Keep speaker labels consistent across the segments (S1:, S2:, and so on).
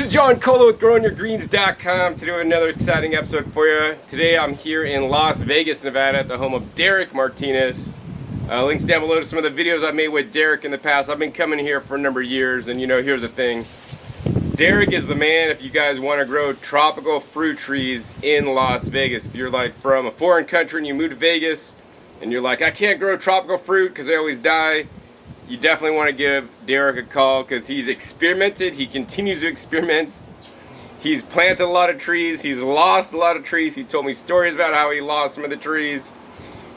S1: is John Colo with GrowingYourGreens.com to do another exciting episode for you. Today I'm here in Las Vegas, Nevada at the home of Derrick Martinez. Links down below to some of the videos I've made with Derrick in the past. I've been coming here for a number of years, and you know, here's the thing. Derrick is the man if you guys want to grow tropical fruit trees in Las Vegas. If you're like from a foreign country and you move to Vegas and you're like, I can't grow tropical fruit because they always die, you definitely want to give Derrick a call because he's experimented. He continues to experiment. He's planted a lot of trees. He's lost a lot of trees. He told me stories about how he lost some of the trees.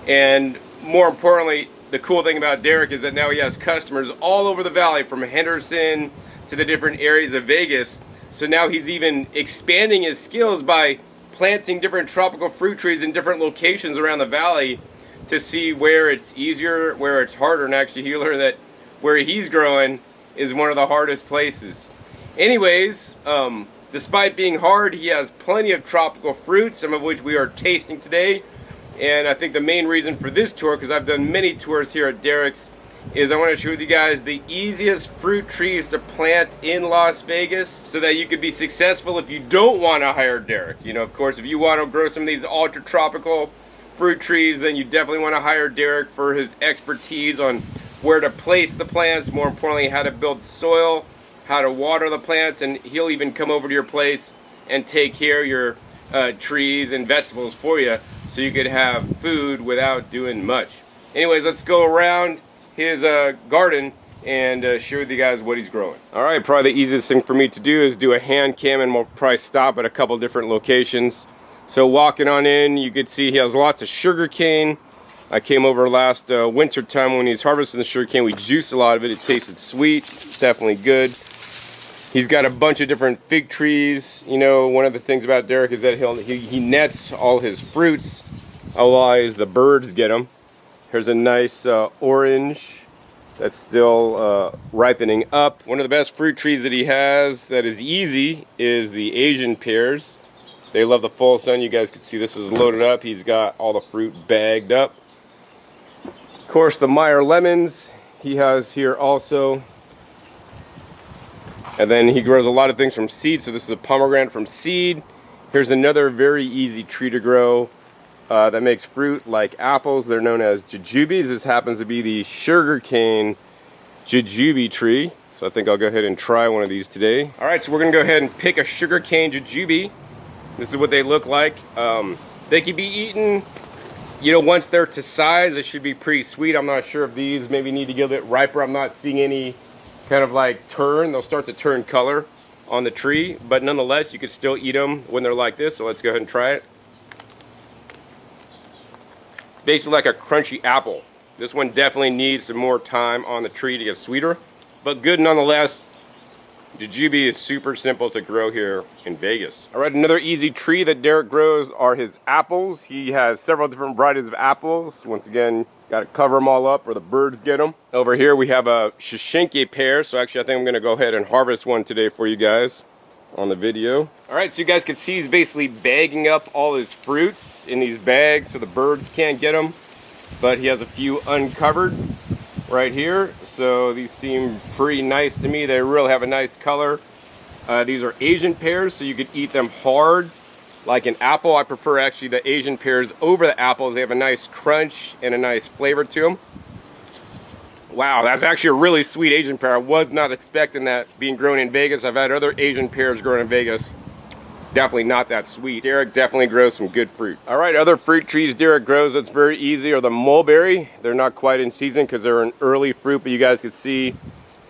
S1: And more importantly, the cool thing about Derrick is that now he has customers all over the valley, from Henderson to the different areas of Vegas. So now he's even expanding his skills by planting different tropical fruit trees in different locations around the valley to see where it's easier, where it's harder. And actually he learned that where he's growing is one of the hardest places. Anyways, despite being hard, he has plenty of tropical fruits, some of which we are tasting today. And I think the main reason for this tour, because I've done many tours here at Derrick's, is I want to show you guys the easiest fruit trees to plant in Las Vegas so that you could be successful if you don't want to hire Derrick. You know, of course, if you want to grow some of these ultra tropical fruit trees, then you definitely want to hire Derrick for his expertise on where to place the plants, more importantly, how to build the soil, how to water the plants, and he'll even come over to your place and take care of your trees and vegetables for you so you could have food without doing much. Anyways, let's go around his garden and share with you guys what he's growing. Alright, probably the easiest thing for me to do is do a hand cam, and we'll probably stop at a couple different locations. So walking on in, you could see he has lots of sugar cane. I came over last winter time when he's harvesting the sugar cane. We juiced a lot of it. It tasted sweet. It's definitely good. He's got a bunch of different fig trees. You know, one of the things about Derrick is that he nets all his fruits, otherwise the birds get them. Here's a nice orange that's still ripening up. One of the best fruit trees that he has that is easy is the Asian pears. They love the full sun. You guys can see this is loaded up. He's got all the fruit bagged up. Of course, the Meyer lemons he has here also. And then he grows a lot of things from seed. So this is a pomegranate from seed. Here's another very easy tree to grow that makes fruit like apples. They're known as jujubes. This happens to be the sugarcane jujube tree. So I think I'll go ahead and try one of these today. All right, so we're gonna go ahead and pick a sugarcane jujube. This is what they look like. They can be eaten, you know, once they're to size. It should be pretty sweet. I'm not sure if these maybe need to get a bit riper. I'm not seeing any kind of like turn. They'll start to turn color on the tree, but nonetheless, you could still eat them when they're like this. So let's go ahead and try it. Basically like a crunchy apple. This one definitely needs some more time on the tree to get sweeter, but good nonetheless. Jujube is super simple to grow here in Vegas. All right, another easy tree that Derrick grows are his apples. He has several different varieties of apples. Once again, got to cover them all up or the birds get them. Over here we have a Shashenke pear. So actually I think I'm going to go ahead and harvest one today for you guys on the video. All right, so you guys can see he's basically bagging up all his fruits in these bags so the birds can't get them. But he has a few uncovered right here. So these seem pretty nice to me. They really have a nice color. These are Asian pears, so you could eat them hard like an apple. I prefer actually the Asian pears over the apples. They have a nice crunch and a nice flavor to them. Wow, that's actually a really sweet Asian pear. I was not expecting that being grown in Vegas. I've had other Asian pears grown in Vegas. Definitely not that sweet. Derrick definitely grows some good fruit. All right, other fruit trees Derrick grows that's very easy are the mulberry. They're not quite in season because they're an early fruit, but you guys can see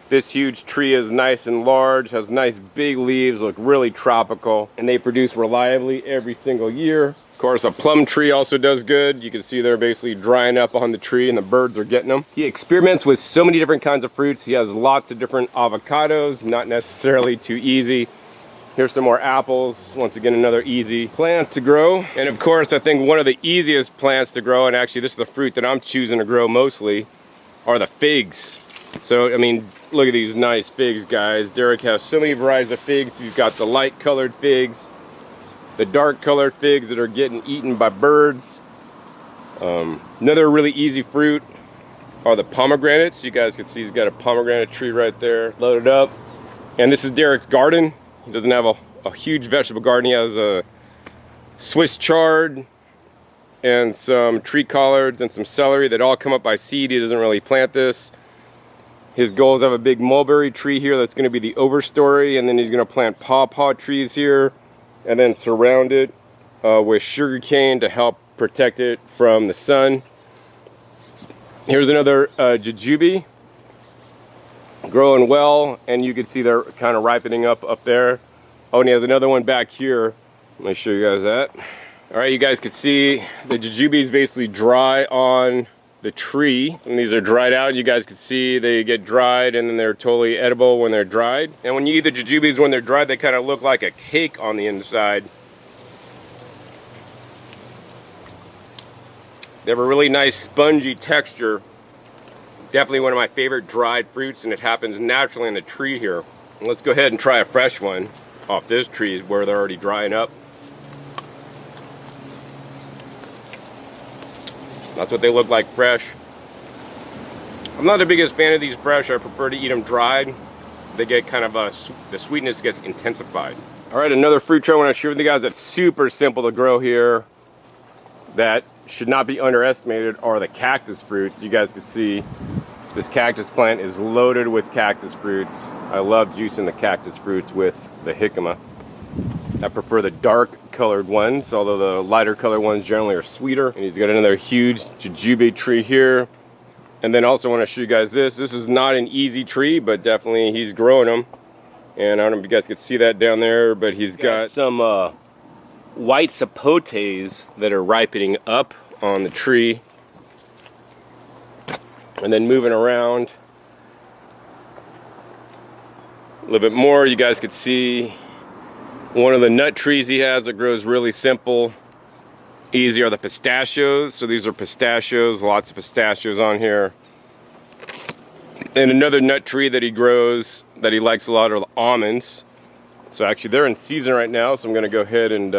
S1: this huge tree is nice and large, has nice big leaves, look really tropical, and they produce reliably every single year. Of course, a plum tree also does good. You can see they're basically drying up on the tree and the birds are getting them. He experiments with so many different kinds of fruits. He has lots of different avocados, not necessarily too easy. Here's some more apples. Once again, another easy plant to grow. And of course, I think one of the easiest plants to grow, and actually this is the fruit that I'm choosing to grow mostly, are the figs. So, I mean, look at these nice figs, guys. Derrick has so many varieties of figs. He's got the light colored figs, the dark colored figs that are getting eaten by birds. Another really easy fruit are the pomegranates. You guys can see he's got a pomegranate tree right there loaded up. And this is Derrick's garden. He doesn't have a huge vegetable garden. He has a Swiss chard and some tree collards and some celery that all come up by seed. He doesn't really plant this. His goal is to have a big mulberry tree here that's going to be the overstory, and then he's going to plant pawpaw trees here and then surround it with sugar cane to help protect it from the sun. Here's another jujube growing well, and you can see they're kind of ripening up there. Oh, and he has another one back here. Let me show you guys that. All right, you guys can see the jujube is basically dry on the tree. Some of these are dried out. You guys can see they get dried and then they're totally edible when they're dried. And when you eat the jujubes when they're dried, they kind of look like a cake on the inside. They have a really nice spongy texture. Definitely one of my favorite dried fruits, and it happens naturally in the tree here. And let's go ahead and try a fresh one off this tree where they're already drying up. That's what they look like fresh. I'm not the biggest fan of these fresh. I prefer to eat them dried. They get kind of the sweetness gets intensified. All right, another fruit tree I want to share with you guys that's super simple to grow here, that should not be underestimated, are the cactus fruits. You guys can see this cactus plant is loaded with cactus fruits. I love juicing the cactus fruits with the jicama. I prefer the dark colored ones, although the lighter colored ones generally are sweeter. And he's got another huge jujube tree here. And then also want to show you guys this. This is not an easy tree, but definitely he's growing them. And I don't know if you guys can see that down there, but he's got some white sapotes that are ripening up on the tree. And then moving around a little bit more, you guys could see one of the nut trees he has that grows really simple, easy, are the pistachios. So these are pistachios, lots of pistachios on here. And another nut tree that he grows that he likes a lot are the almonds. So actually they're in season right now, so I'm going to go ahead and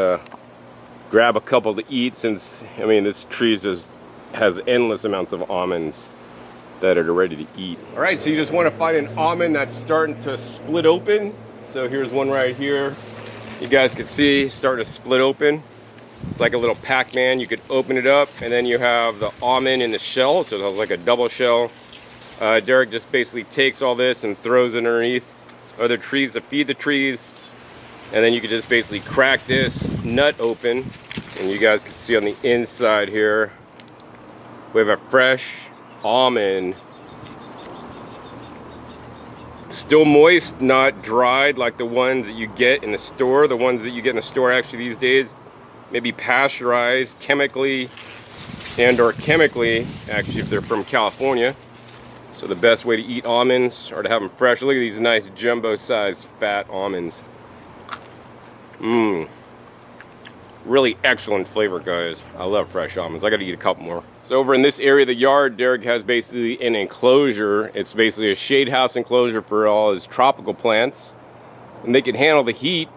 S1: grab a couple to eat, since, I mean, this tree has endless amounts of almonds that are ready to eat. All right, so you just want to find an almond that's starting to split open. So here's one right here. You guys can see starting to split open. It's like a little Pac-Man. You could open it up, and then you have the almond in the shell, so it's like a double shell. Derrick just basically takes all this and throws it underneath other trees to feed the trees. And then you can just basically crack this nut open, and you guys can see on the inside here, we have a fresh almond. Still moist, not dried like the ones that you get in the store. The ones that you get in the store actually these days may be pasteurized chemically or chemically, actually, if they're from California. So the best way to eat almonds are to have them fresh. Look at these nice jumbo-sized fat almonds. Mmm. Really excellent flavor, guys. I love fresh almonds. I gotta eat a couple more. So over in this area of the yard, Derrick has basically an enclosure. It's basically a shade house enclosure for all his tropical plants. And they can handle the heat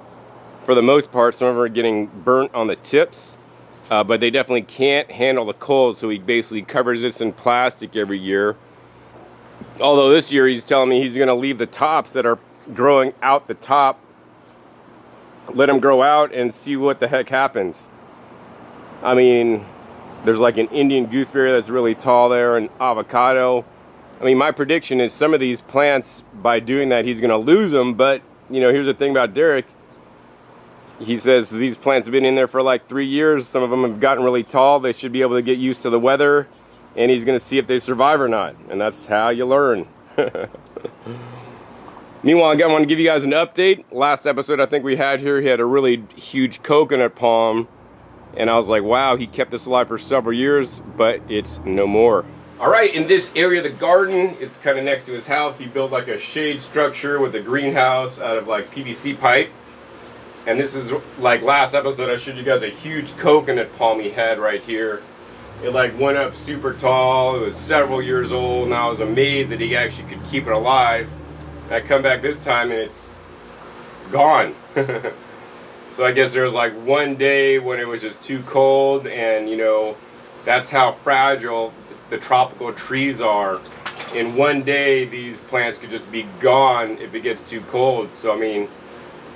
S1: for the most part. Some of them are getting burnt on the tips, but they definitely can't handle the cold. So he basically covers this in plastic every year. Although this year he's telling me he's gonna leave the tops that are growing out the top, let them grow out and see what the heck happens. I mean, there's like an Indian gooseberry that's really tall there, and avocado. I mean, my prediction is some of these plants, by doing that, he's gonna lose them. But, you know, here's the thing about Derrick. He says these plants have been in there for like 3 years. Some of them have gotten really tall. They should be able to get used to the weather, and he's gonna see if they survive or not. And that's how you learn. Meanwhile, I want to give you guys an update. Last episode I think we had here, he had a really huge coconut palm. And I was like, wow, he kept this alive for several years, but it's no more. All right, in this area of the garden, it's kind of next to his house. He built like a shade structure with a greenhouse out of like PVC pipe. And this is like last episode, I showed you guys a huge coconut palm he had right here. It like went up super tall. It was several years old, and I was amazed that he actually could keep it alive. And I come back this time and it's gone. So I guess there was like one day when it was just too cold, and you know, that's how fragile the tropical trees are. In one day, these plants could just be gone if it gets too cold. So I mean,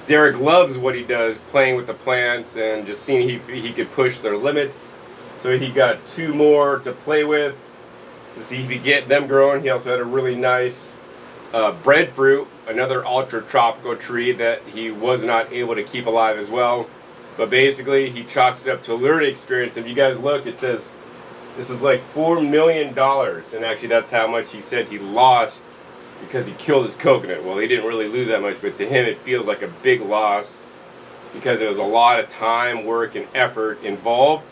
S1: Derrick loves what he does, playing with the plants and just seeing he could push their limits. So he got 2 more to play with to see if he get them growing. He also had a really nice breadfruit, another ultra tropical tree that he was not able to keep alive as well. But basically, he chalks it up to a learning experience. If you guys look, it says this is like $4 million, and actually that's how much he said he lost because he killed his coconut. Well, he didn't really lose that much, but to him it feels like a big loss because there was a lot of time, work, and effort involved.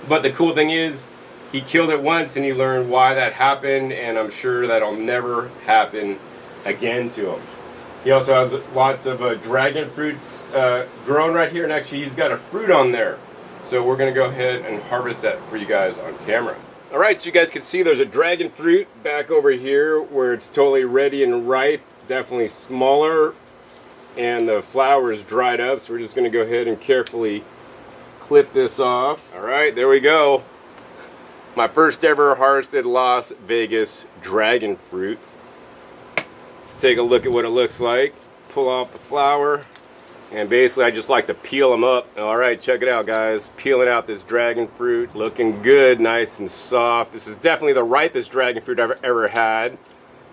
S1: But the cool thing is, he killed it once and he learned why that happened, and I'm sure that'll never happen again to him. He also has lots of dragon fruits growing right here, and actually he's got a fruit on there. So we're going to go ahead and harvest that for you guys on camera. Alright, so you guys can see there's a dragon fruit back over here where it's totally ready and ripe, definitely smaller, and the flower is dried up, so we're just going to go ahead and carefully clip this off. Alright, there we go. My first ever harvested Las Vegas dragon fruit. Let's take a look at what it looks like. Pull off the flower, and basically I just like to peel them up. Alright, check it out, guys. Peeling out this dragon fruit, looking good, nice and soft. This is definitely the ripest dragon fruit I've ever had,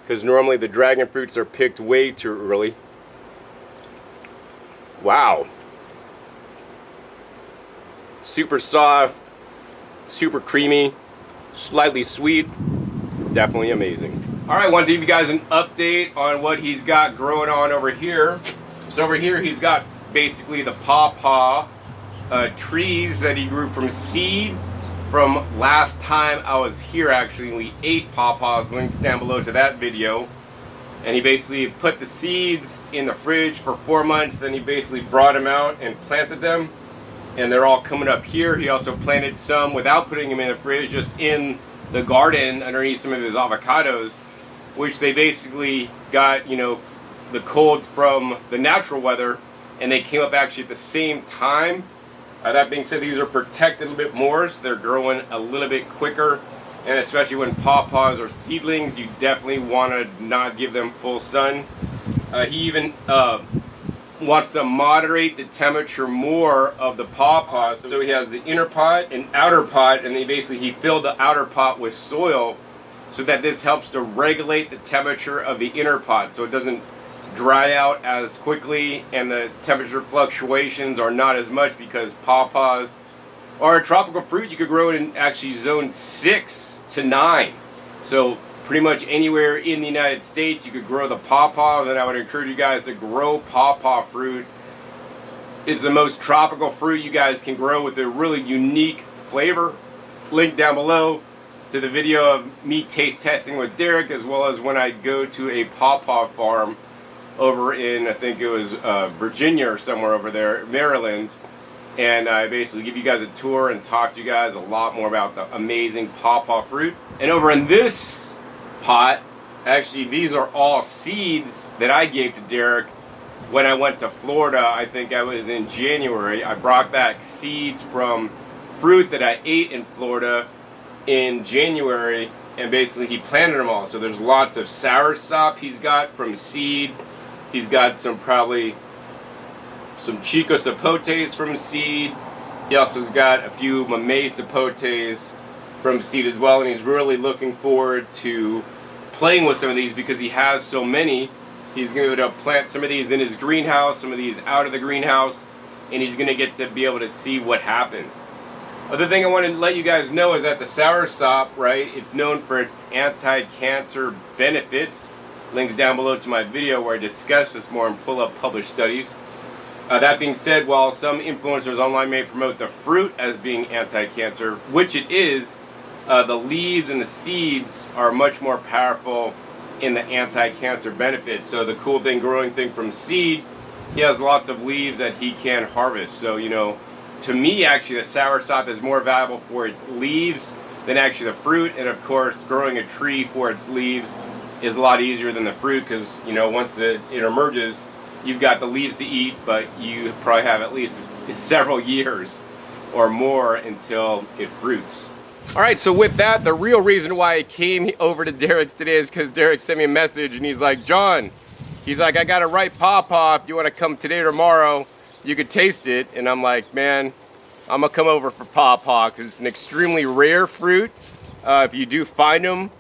S1: because normally the dragon fruits are picked way too early. Wow. Super soft, super creamy, slightly sweet, definitely amazing. Alright, I want to give you guys an update on what he's got growing on over here. So over here he's got basically the pawpaw trees that he grew from seed from last time I was here. Actually, we ate pawpaws, links down below to that video. And he basically put the seeds in the fridge for 4 months, then he basically brought them out and planted them. And they're all coming up here. He also planted some without putting them in the fridge, just in the garden underneath some of his avocados, which they basically got, you know, the cold from the natural weather, and they came up actually at the same time. That being said, these are protected a little bit more, so they're growing a little bit quicker. And especially when pawpaws are seedlings, you definitely want to not give them full sun. He even wants to moderate the temperature more of the pawpaws. So he has the inner pot and outer pot, and then basically he filled the outer pot with soil so that this helps to regulate the temperature of the inner pot, so it doesn't dry out as quickly and the temperature fluctuations are not as much, because pawpaws are a tropical fruit. You could grow it in actually zone 6 to 9. So pretty much anywhere in the United States you could grow the pawpaw. Then I would encourage you guys to grow pawpaw fruit. It's the most tropical fruit you guys can grow with a really unique flavor. Link down below to the video of me taste testing with Derrick, as well as when I go to a pawpaw farm over in, I think it was Virginia or somewhere over there, Maryland. And I basically give you guys a tour and talk to you guys a lot more about the amazing pawpaw fruit. And over in this pot, actually these are all seeds that I gave to Derrick when I went to Florida. I think I was in January. I brought back seeds from fruit that I ate in Florida in January, and basically he planted them all. So there's lots of Soursop he's got from seed. He's got probably some Chico Sapotes from seed. He also has got a few Mamey Sapotes from seed as well, and he's really looking forward to playing with some of these because he has so many. He's going to be able to plant some of these in his greenhouse, some of these out of the greenhouse, and he's going to get to be able to see what happens. Other thing I want to let you guys know is that the Soursop, right, it's known for its anti-cancer benefits. Links down below to my video where I discuss this more and pull up published studies. That being said, while some influencers online may promote the fruit as being anti-cancer, which it is, the leaves and the seeds are much more powerful in the anti-cancer benefits. So the cool thing, growing thing from seed, he has lots of leaves that he can harvest. So, you know, to me actually the Soursop is more valuable for its leaves than actually the fruit. And of course, growing a tree for its leaves is a lot easier than the fruit, because, you know, once it emerges, you've got the leaves to eat, but you probably have at least several years or more until it fruits. Alright, so with that, the real reason why I came over to Derrick's today is because Derrick sent me a message and he's like, John, He's like, I got a ripe pawpaw. If you want to come today or tomorrow, you could taste it. And I'm like, man, I'm gonna come over for pawpaw because it's an extremely rare fruit. If you do find them,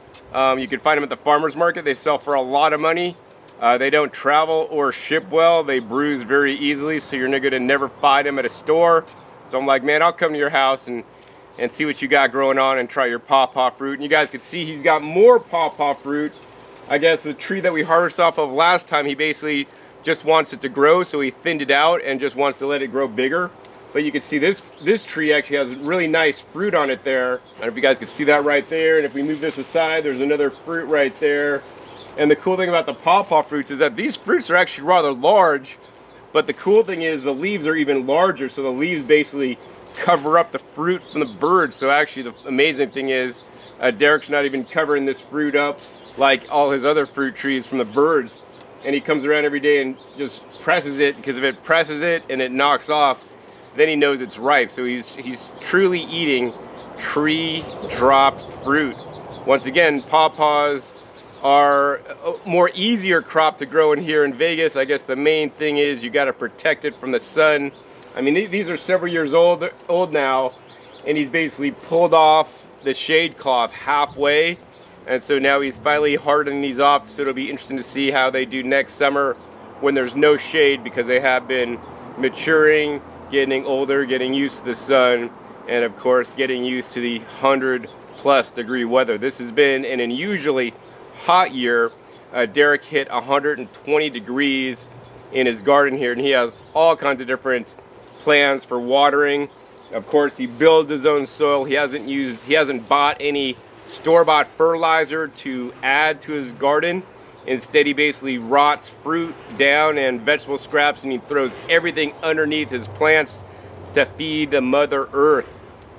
S1: you can find them at the farmer's market. They sell for a lot of money. They don't travel or ship well. They bruise very easily, so you're gonna never find them at a store. So I'm like, man, I'll come to your house and see what you got growing on and try your pawpaw fruit. And you guys can see he's got more pawpaw fruit. I guess the tree that we harvested off of last time, he basically just wants it to grow, so he thinned it out and just wants to let it grow bigger. But you can see this tree actually has really nice fruit on it there. I don't know if you guys can see that right there. And if we move this aside, there's another fruit right there. And the cool thing about the pawpaw fruits is that these fruits are actually rather large, but the cool thing is the leaves are even larger, so the leaves basically cover up the fruit from the birds. So actually the amazing thing is Derrick's not even covering this fruit up like all his other fruit trees from the birds. And he comes around every day and just presses it, because if it presses it and it knocks off, then he knows it's ripe. So he's truly eating tree dropped fruit. Once again, pawpaws are a more easier crop to grow in here in Vegas. I guess the main thing is you got to protect it from the sun. I mean, these are several years old now, and he's basically pulled off the shade cloth halfway, and so now he's finally hardening these off. So it'll be interesting to see how they do next summer when there's no shade, because they have been maturing, getting older, getting used to the sun, and of course getting used to the 100+ degree weather. This has been an unusually hot year. Derrick hit 120 degrees in his garden here, and he has all kinds of different plans for watering. Of course, he builds his own soil. He hasn't bought any store-bought fertilizer to add to his garden. Instead, he basically rots fruit down and vegetable scraps, and he throws everything underneath his plants to feed the Mother Earth.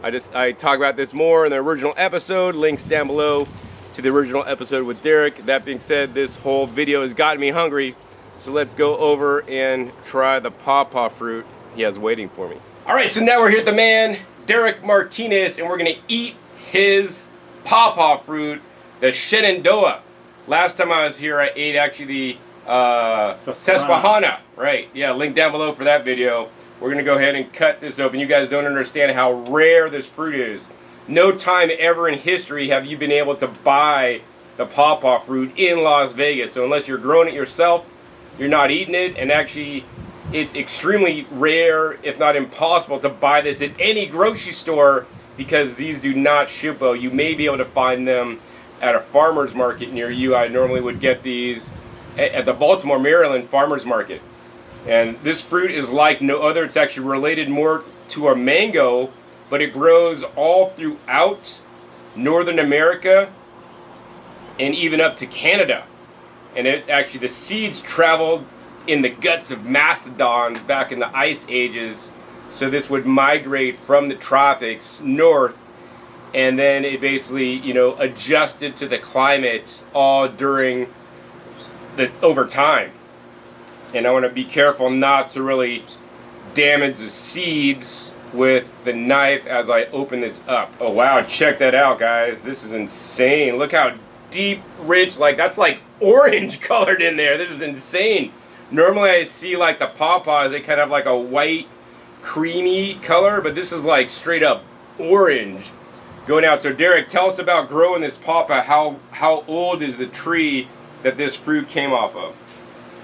S1: I talk about this more in the original episode. Links down below to the original episode with Derrick. That being said, this whole video has gotten me hungry, so let's go over and try the pawpaw fruit he has waiting for me. All right, so now we're here at the man, Derrick Martinez, and we're gonna eat his pawpaw fruit, the Shenandoah. Last time I was here, I ate actually the Susquehanna. Right, yeah, link down below for that video. We're gonna go ahead and cut this open. You guys don't understand how rare this fruit is. No time ever in history have you been able to buy the pawpaw fruit in Las Vegas. So unless you're growing it yourself, you're not eating it. And actually, it's extremely rare, if not impossible, to buy this at any grocery store, because these do not ship well. You may be able to find them at a farmer's market near you. I normally would get these at the Baltimore, Maryland farmer's market. And this fruit is like no other. It's actually related more to a mango, but it grows all throughout Northern America and even up to Canada. And it actually, the seeds traveled in the guts of mastodons back in the ice ages. So this would migrate from the tropics north, and then it basically, you know, adjusted to the climate all during over time. And I want to be careful not to really damage the seeds with the knife as I open this up. Oh wow, check that out, guys. This is insane. Look how deep, rich, like that's like orange colored in there. This is insane. Normally I see like the pawpaws, they kind of have like a white, creamy color, but this is like straight up orange going out. So Derrick, tell us about growing this pawpaw. How old is the tree that this fruit came off of?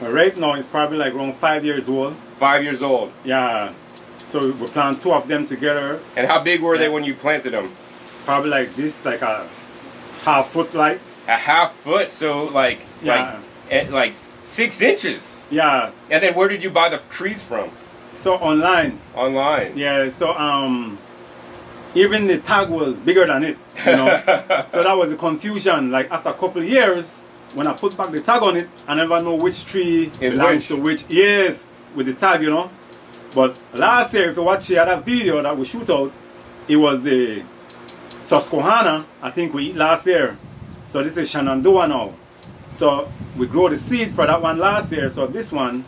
S2: Right now it's probably like around 5 years old. 5 years old? Yeah. So we plant two of them together.
S1: And how big were they when you planted them?
S2: Probably like this, like a half foot like.
S1: A half foot? So like,
S2: yeah,
S1: like 6 inches?
S2: Yeah.
S1: And then where did you buy the trees from?
S2: So online.
S1: Online?
S2: Yeah, so even the tag was bigger than it, you know. So that was a confusion. Like after a couple of years, when I put back the tag on it, I never know which tree belongs to which. Yes, with the tag, you know. But last year, if you watch the other video that we shoot out, it was the Susquehanna, I think we eat last year. So this is Shenandoah now. So we grow the seed for that one last year. So this one,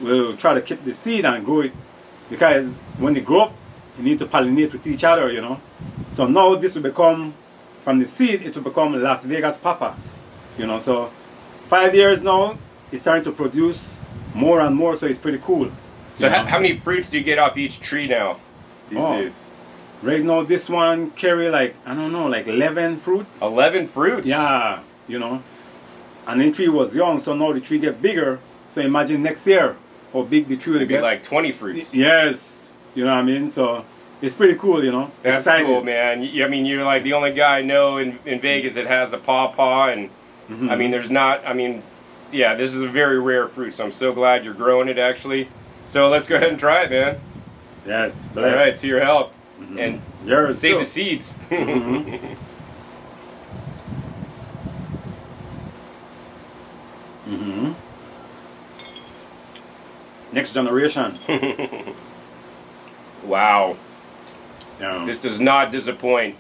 S2: we'll try to keep the seed and grow it. Because when they grow up, you need to pollinate with each other, you know. So now this will become, from the seed, it will become Las Vegas pawpaw. You know, so 5 years now, it's starting to produce more and more, so it's pretty cool.
S1: So how many fruits do you get off each tree now these days?
S2: Right now, this one carry like, I don't know, like 11 fruit.
S1: 11 fruits?
S2: Yeah, you know. And the tree was young, so now the tree get bigger. So imagine next year how big the tree will
S1: It'd be
S2: get.
S1: like 20 fruits.
S2: Yes, you know what I mean? So it's pretty cool, you know.
S1: That's
S2: excited.
S1: cool, man. I mean, you're like the only guy I know in Vegas that has a pawpaw, and I mean, there's not, I mean, yeah, this is a very rare fruit, so I'm so glad you're growing it, actually. So let's go ahead and try it, man.
S2: Yes,
S1: bless. All right, to your help. And
S2: Yours
S1: save
S2: too.
S1: the seeds.
S2: Next generation.
S1: Wow.
S2: Yeah.
S1: This does not disappoint.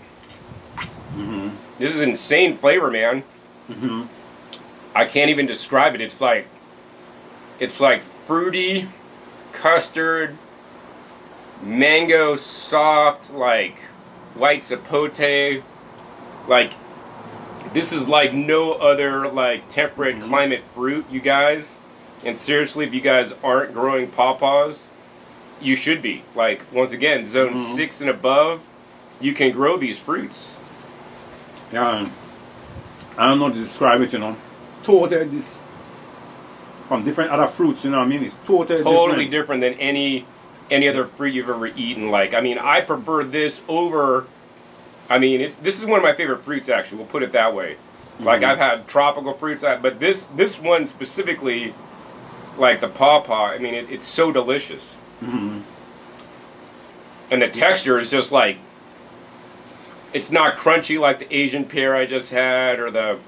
S1: This is insane flavor, man. I can't even describe it. It's like fruity, custard, mango, soft, like white sapote. Like, this is like no other like temperate climate fruit, you guys. And seriously, if you guys aren't growing pawpaws, you should be. Like, once again, zone 6 and above, you can grow these fruits.
S2: Yeah, I don't know how to describe it, you know. Totally this from different other fruits, you know what I mean? It's totally
S1: different than any other fruit you've ever eaten. Like, I mean, I prefer this over. I mean, this is one of my favorite fruits, actually. We'll put it that way. Like, I've had tropical fruits, but this one specifically, like the pawpaw, I mean, it's so delicious. And the texture is just like, it's not crunchy like the Asian pear I just had, or the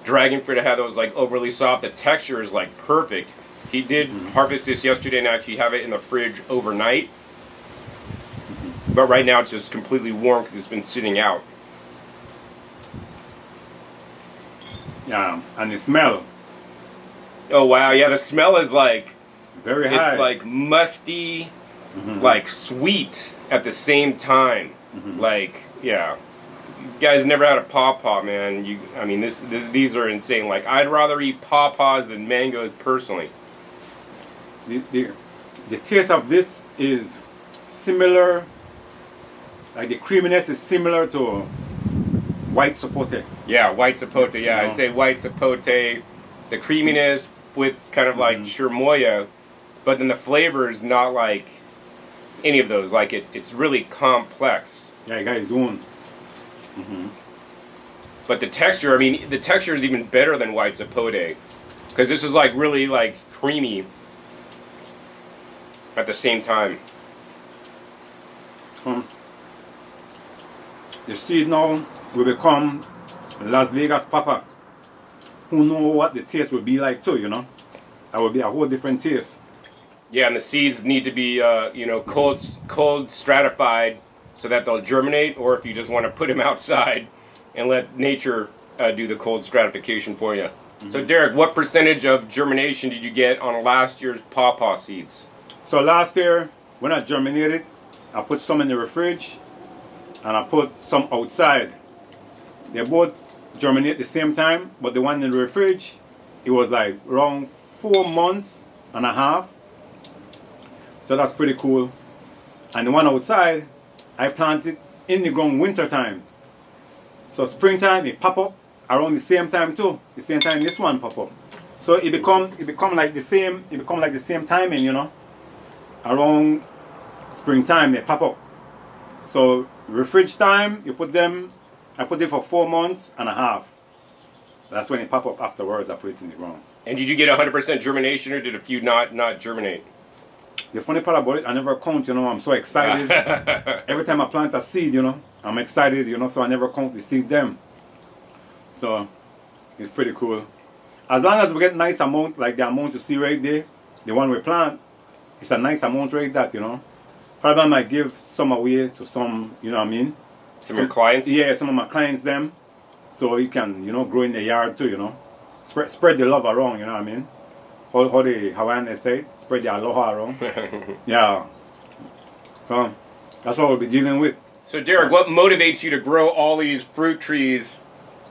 S1: dragon fruit I had that was like overly soft. The texture is like perfect. He did harvest this yesterday and actually have it in the fridge overnight. But right now it's just completely warm because it's been sitting out.
S2: Yeah, and the smell.
S1: Oh wow, yeah, the smell is like
S2: very high.
S1: It's like musty, like sweet at the same time. Like, yeah. You guys never had a pawpaw, man. I mean, these are insane. Like, I'd rather eat pawpaws than mangoes personally.
S2: The taste of this is similar, like the creaminess is similar to white sapote.
S1: Yeah, white sapote, yeah. I'd say white sapote, the creaminess with kind of like cherimoya, but then the flavor is not like any of those. Like, it's really complex.
S2: Yeah, you got his own.
S1: But the texture, I mean, the texture is even better than white sapote, because this is like really like creamy at the same time.
S2: The seed now will become Las Vegas papa. Who know what the taste will be like too, you know? That will be a whole different taste.
S1: Yeah, and the seeds need to be, you know, cold stratified so that they'll germinate, or if you just want to put them outside and let nature do the cold stratification for you. So Derrick, what percentage of germination did you get on last year's pawpaw seeds?
S2: So last year, when I germinated, I put some in the fridge and I put some outside. They both germinate at the same time, but the one in the fridge, it was like around 4 months and a half. So that's pretty cool. And the one outside, I planted in the ground winter time. So springtime, it pop up around the same time too. The same time this one pop up. So it become like the same timing, you know. Around springtime they pop up. So refrige time, you put them, I put it for 4 months and a half. That's when it pop up afterwards. I put it in the ground.
S1: And did you get 100% germination, or did a few not germinate?
S2: The funny part about it, I never count, you know. I'm so excited. Every time I plant a seed, you know, I'm excited, you know, so I never count the seed them. So it's pretty cool. As long as we get nice amount, like the amount you see right there, the one we plant, it's a nice amount right that, you know. Probably I might give some away to some, you know what I mean?
S1: Some of your clients?
S2: Yeah, some of my clients them. So you can, you know, grow in the yard too, you know. Spread the love around, you know what I mean? How the Hawaiians say, spread the aloha around. Yeah. So that's what we'll be dealing with.
S1: So Derrick, what motivates you to grow all these fruit trees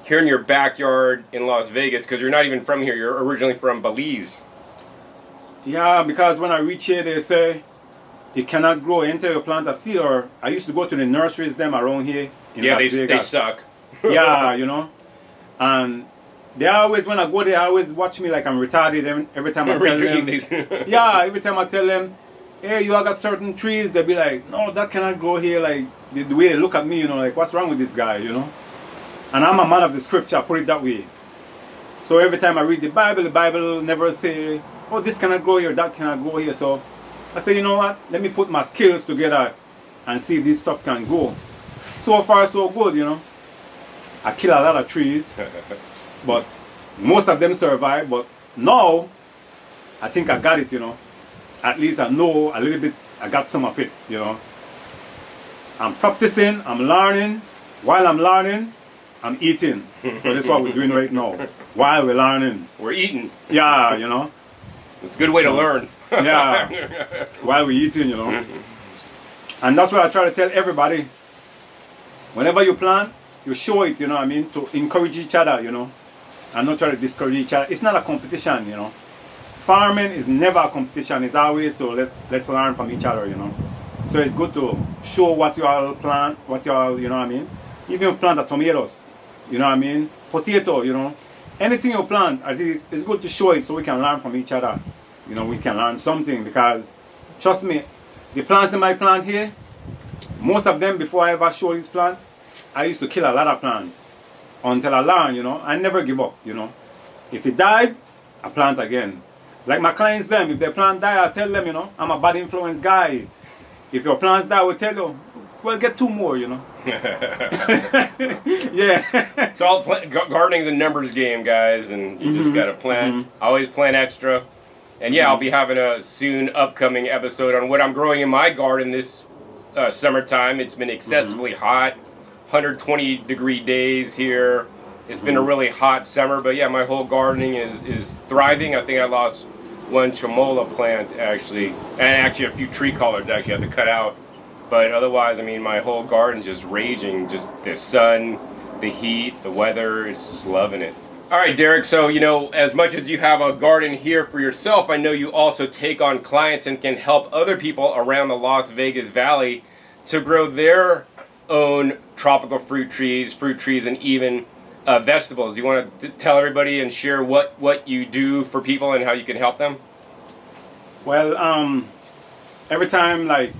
S1: here in your backyard in Las Vegas, because you're not even from here. You're originally from Belize.
S2: Yeah, because when I reach here, they say it cannot grow until you plant a seed. Or I used to go to the nurseries them around here in Las Vegas.
S1: They suck.
S2: Yeah, you know, and they always, when I go there, always watch me like I'm retarded every time I tell them. Yeah, every time I tell them, hey, you got certain trees, they'll be like, no, that cannot grow here. Like the way they look at me, you know, like what's wrong with this guy, you know? And I'm a man of the scripture, put it that way. So every time I read the Bible never say, oh, this cannot grow here, that cannot grow here. So I say, you know what? Let me put my skills together and see if this stuff can grow. So far, so good, you know. I kill a lot of trees, but most of them survive. But now, I think I got it, you know. At least I know a little bit, I got some of it, you know. I'm practicing, I'm learning. While I'm learning, I'm eating. So that's what we're doing right now. While we're learning.
S1: We're eating.
S2: Yeah, you know.
S1: It's a good way to learn.
S2: Yeah. While we're eating, you know. And that's what I try to tell everybody. Whenever you plant, you show it, you know what I mean, to encourage each other, you know, and not try to discourage each other. It's not a competition, you know. Farming is never a competition. It's always to let's learn from each other, you know. So it's good to show what you all plant, what you all, you know what I mean. Even if you plant the tomatoes, you know what I mean, potato, you know, anything you plant, I think it's good to show it so we can learn from each other. You know, we can learn something, because trust me, the plants in my plant here, most of them, before I ever show this plant, I used to kill a lot of plants until I learned, you know. I never give up, you know. If it died, I plant again. Like my clients, them, if their plant die, I tell them, you know, I'm a bad influence guy. If your plants die, I will tell you, well, get 2 more, you know. Yeah.
S1: It's all gardening's a numbers game, guys, and you just got to plant. Always plant extra. And yeah, I'll be having a soon upcoming episode on what I'm growing in my garden this summertime. It's been excessively hot. 120-degree days here. It's been a really hot summer, but yeah, my whole gardening is thriving. I think I lost 1 tremola plant actually, and actually a few tree collards actually had to cut out. But otherwise, I mean, my whole garden's just raging. Just the sun, the heat, the weather, it's just loving it. All right, Derrick, so, you know, as much as you have a garden here for yourself, I know you also take on clients and can help other people around the Las Vegas Valley to grow their own tropical fruit trees, and even vegetables. Do you want to tell everybody and share what you do for people and how you can help them?
S2: Well, every time, like,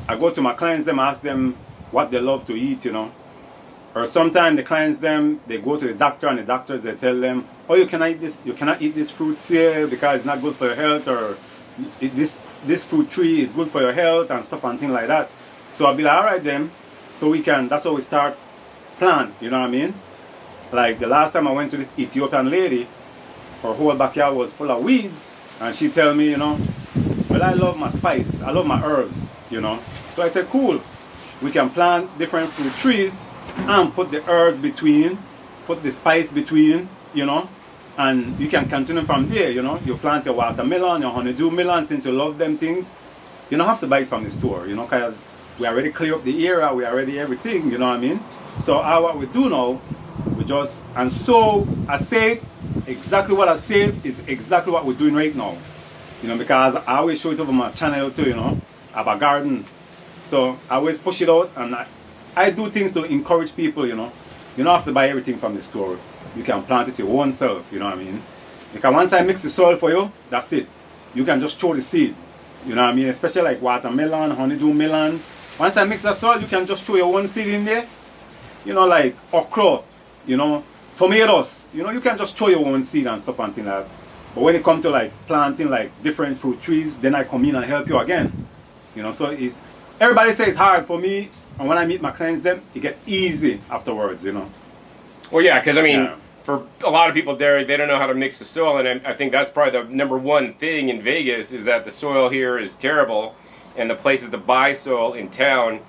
S2: I go to my clients, them, ask them what they love to eat, you know. Or sometimes the clients, them, they go to the doctor, and the doctors, they tell them, oh, you cannot eat this fruit here because it's not good for your health, or this fruit tree is good for your health and stuff and things like that. So I'll be like, all right then. So that's how we start plant, you know what I mean? Like the last time I went to this Ethiopian lady, her whole backyard was full of weeds, and she tell me, you know, well, I love my spice, I love my herbs, you know. So I said, cool, we can plant different fruit trees and put the herbs between, put the spice between, you know, and you can continue from there, you know. You plant your watermelon, your honeydew melon, since you love them things, you don't have to buy it from the store, you know, because we already clear up the area, we already everything, you know what I mean? So what we do now, and so I say exactly what I said is exactly what we're doing right now. You know, because I always show it over my channel too, you know, I have a garden. So I always push it out, and I do things to encourage people, you know. You don't have to buy everything from the store. You can plant it your own self, you know what I mean? Because once I mix the soil for you, that's it. You can just throw the seed, you know what I mean? Especially like watermelon, honeydew melon. Once I mix the soil, you can just throw your own seed in there. You know, like okra, you know, tomatoes. You know, you can just throw your own seed and stuff and things like that. But when it comes to like planting like different fruit trees, then I come in and help you again. You know, so everybody says it's hard for me, and when I meet my clients, then it gets easy afterwards, you know.
S1: Well, yeah, because I mean, for a lot of people there, they don't know how to mix the soil, and I think that's probably the #1 thing in Vegas is that the soil here is terrible, and the places to buy soil in town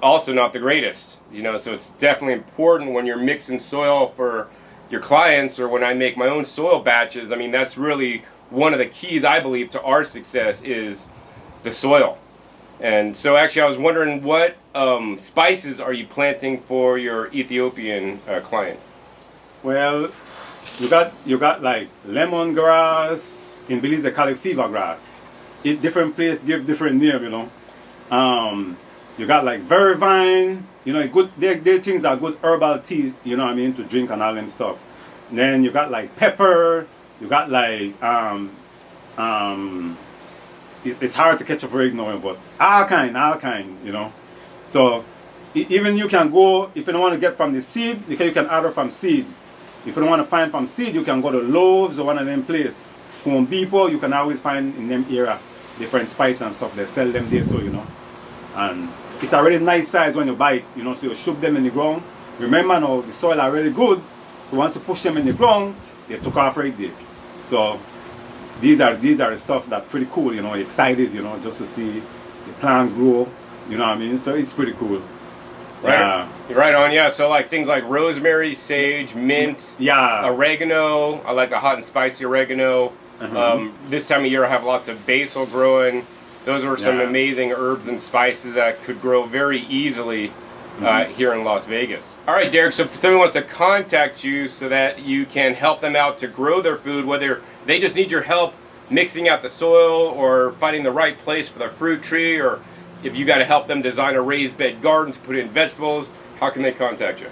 S1: also not the greatest, you know. So it's definitely important when you're mixing soil for your clients, or when I make my own soil batches. I mean, that's really one of the keys, I believe, to our success is the soil. And so actually I was wondering, what spices are you planting for your Ethiopian client?
S2: Well, you got like lemongrass. In Belize they call it fever grass. Different place give different name, you know. You got like vervine, you know, good. Their things are good herbal tea, you know what I mean, to drink and all them stuff. Then you got like pepper. You got like it's hard to catch up right now, but all kind, you know. So even you can go, if you don't want to get from the seed, because you can order from seed. If you don't want to find from seed, you can go to Lowe's or one of them places. Home Depot, you can always find in them area different spices and stuff. They sell them there too, you know. And it's a really nice size when you buy it, you know, so you shoot them in the ground. Remember now, the soil are really good, so once you push them in the ground, they took off right there. So these are the stuff that's pretty cool, you know, excited, you know, just to see the plant grow, you know what I mean? So it's pretty cool.
S1: Right, right on, yeah. So like things like rosemary, sage, mint,
S2: yeah,
S1: oregano. I like the hot and spicy oregano. This time of year I have lots of basil growing. Those are some amazing herbs and spices that could grow very easily here in Las Vegas. All right, Derrick, so if somebody wants to contact you so that you can help them out to grow their food, whether they just need your help mixing out the soil or finding the right place for their fruit tree, or if you got to help them design a raised bed garden to put in vegetables, how can they contact you?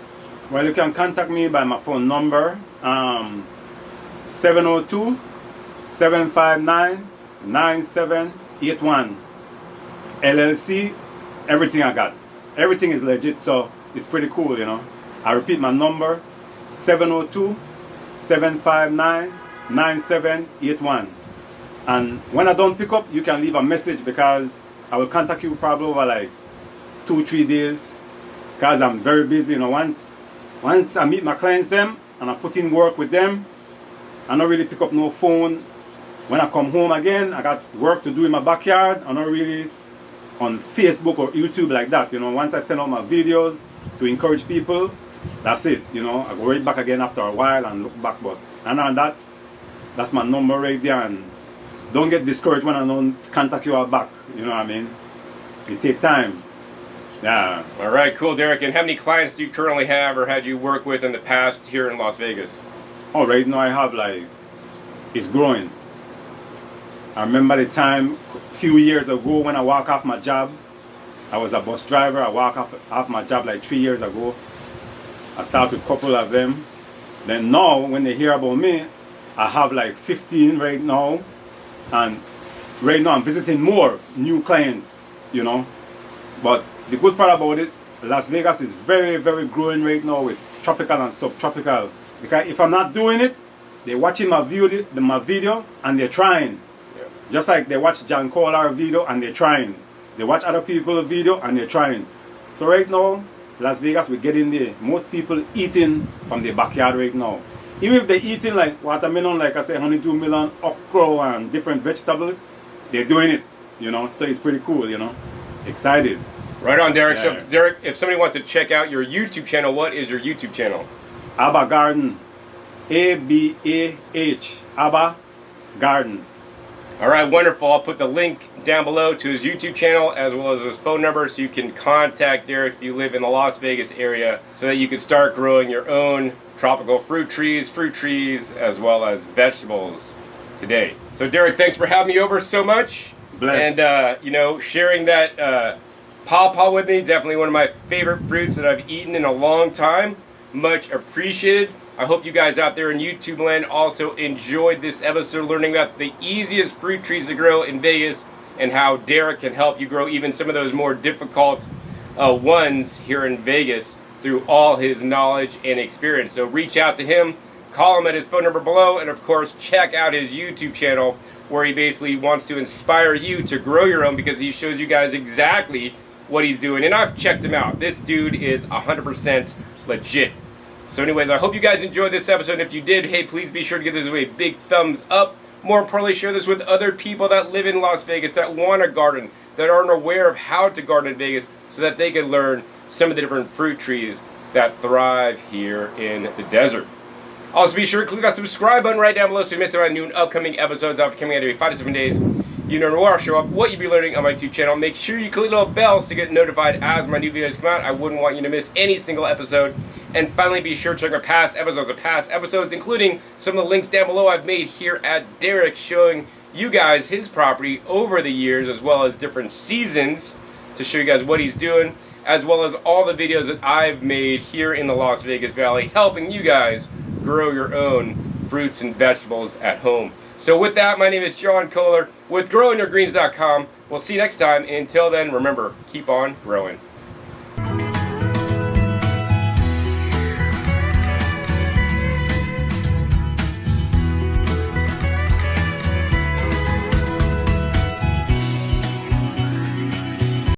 S2: Well, you can contact me by my phone number, 702-759-9781. LLC, everything I got. Everything is legit, so it's pretty cool, you know. I repeat my number, 702-759-9781. And when I don't pick up, you can leave a message because I will contact you probably over like 2-3 days because I'm very busy, you know. Once I meet my clients them and I put in work with them, I don't really pick up no phone. When I come home again, I got work to do in my backyard. I'm not really on Facebook or YouTube like that, you know. Once I send out my videos to encourage people, that's it, you know. I go right back again after a while and look back, but and on that, that's my number right there. And don't get discouraged when I don't contact you back, you know what I mean. It takes time. Yeah.
S1: All right, cool, Derrick. And how many clients do you currently have or had you work with in the past here in Las Vegas?
S2: Oh, right now I have like, it's growing. I remember the time a few years ago when I walked off my job. I was a bus driver. I walked off my job like 3 years ago. I started with a couple of them. Then now, when they hear about me, I have like 15 right now. And right now I'm visiting more new clients, you know. But the good part about it, Las Vegas is very, very growing right now with tropical and subtropical. Because if I'm not doing it, they're watching my video and they're trying. Just like they watch John Collar video and they're trying. They watch other people's video and they're trying. So right now, Las Vegas, we're getting there. Most people eating from their backyard right now. Even if they're eating like watermelon, like I said, honeydew melon, okra and different vegetables, they're doing it, you know. So it's pretty cool, you know. Excited.
S1: Right on, Derrick. Yeah. So Derrick, if somebody wants to check out your YouTube channel, what is your YouTube channel?
S2: Abba Garden. A-B-A-H. Abba Garden.
S1: All right, wonderful. I'll put the link down below to his YouTube channel as well as his phone number so you can contact Derrick if you live in the Las Vegas area so that you can start growing your own tropical fruit trees, as well as vegetables today. So Derrick, thanks for having me over so much.
S2: Bless.
S1: And, you know, sharing that pawpaw with me. Definitely one of my favorite fruits that I've eaten in a long time. Much appreciated. I hope you guys out there in YouTube land also enjoyed this episode, learning about the easiest fruit trees to grow in Vegas and how Derrick can help you grow even some of those more difficult ones here in Vegas through all his knowledge and experience. So reach out to him, call him at his phone number below, and of course check out his YouTube channel where he basically wants to inspire you to grow your own because he shows you guys exactly what he's doing. And I've checked him out. This dude is 100% legit. So anyways, I hope you guys enjoyed this episode. And if you did, hey, please be sure to give this a big thumbs up. More importantly, share this with other people that live in Las Vegas, that want to garden, that aren't aware of how to garden in Vegas, so that they can learn some of the different fruit trees that thrive here in the desert. Also, be sure to click that subscribe button right down below so you miss out on new and upcoming episodes that are coming out every 5 to 7 days. You know where I'll show up, what you'll be learning on my YouTube channel. Make sure you click the little bell to get notified as my new videos come out. I wouldn't want you to miss any single episode. And finally, be sure to check our past episodes, including some of the links down below I've made here at Derrick, showing you guys his property over the years, as well as different seasons to show you guys what he's doing, as well as all the videos that I've made here in the Las Vegas Valley, helping you guys grow your own fruits and vegetables at home. So with that, my name is John Kohler with growingyourgreens.com. We'll see you next time. Until then, remember, keep on growing.